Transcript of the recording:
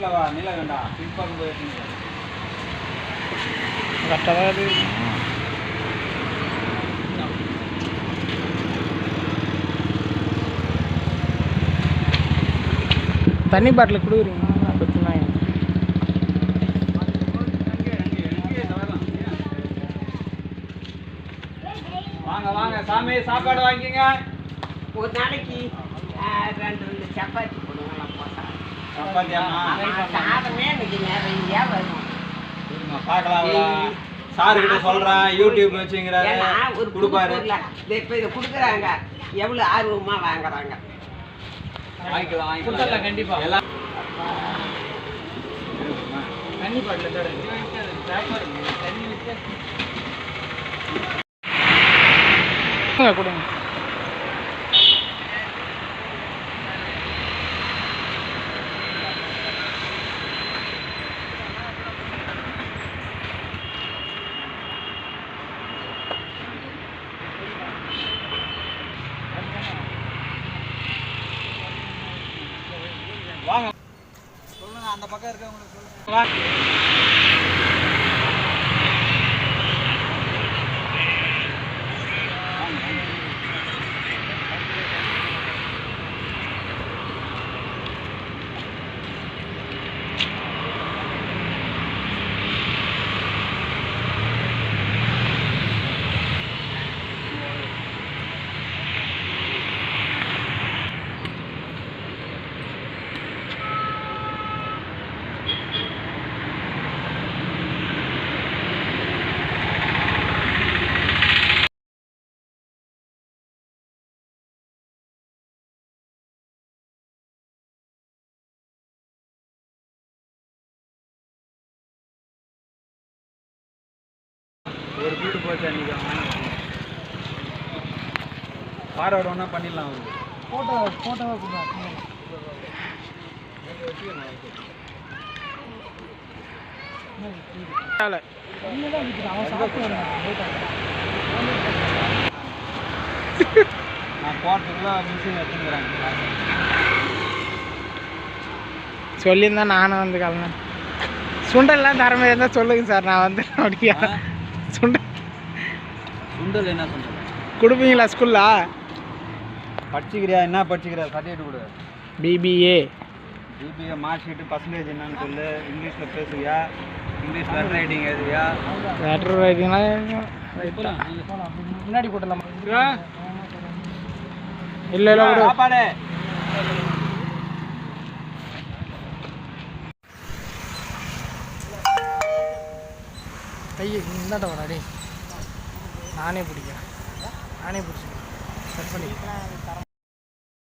லெஃப்ட்ல வா நீலகண்டா பின்பக்கம் போய் கரெக்டாக தான் இது தண்ணி பாட்டில் கொடுக்குறீங்க பற்றினா வாங்க வாங்க சாமி சாப்பாடு வாங்கிங்க. ஒரு நாளைக்கு 2 சப்பாத்தி போடுவோம் போட்டா. சப்பாத்தியாமா? சாதமே இன்னைக்கு நிறைய வரும். பார்க்கலாம் சார் கிட்ட சொல்றேன் யூடியூப் வச்சுங்கிறாரு ஒரு கொடுப்பாரு. இப்போ இதை கொடுக்குறாங்க எவ்வளோ ஆர்வமா வாங்குறாங்க. வாங்கிக்கலாம் வாங்கிக்கலாம் கண்டிப்பா எல்லாம் தண்ணி பாட்டில் தண்ணி வச்சு கொடுங்க. வாங்க சொல்லுங்க அந்த பக்கம் இருக்கவங்களுக்கு சொல்லுங்க. ஒரு வீடு போச்சு அன்றைக்கி ஃபார்வர்டு ஒன்றா பண்ணிடலாம் அவருக்கு ஃபோட்டோவாக கொடுங்க. நான் போகிறதுக்குள்ள மிஷின் எடுத்துக்கிறாங்க. சொல்லியிருந்தா நானும் வந்து கிளம்பேன். சுண்டல்லாம் தர மாதிரி இருந்தால் சொல்லுங்க சார், நான் வந்து அப்படியா சுண்டல் என்ன சுண்டல் கொடுப்பீங்களா ஸ்கூல்ல? படிச்சுக்கிறியா? என்ன படிச்சுக்கிறியா? சர்டிஃபிகேட் கொடு. பிபிஏ மார்க் ஷீட்டு பர்சன்டேஜ் என்னன்னு சொல்லு. இங்கிலீஷில் பேசுவியா? இங்கிலீஷ் லெட்டர் ரைட்டிங் எழுதுவியா? லெட்டர் ரைட்டிங்லாம் முன்னாடி போட்டலாம். இல்லை இல்லை சாப்பாடு கையை இந்தாண்ட வராடே. நானே பிடிக்கிறேன், நானே பிடிச்சிக்கிறேன். கட் பண்ணி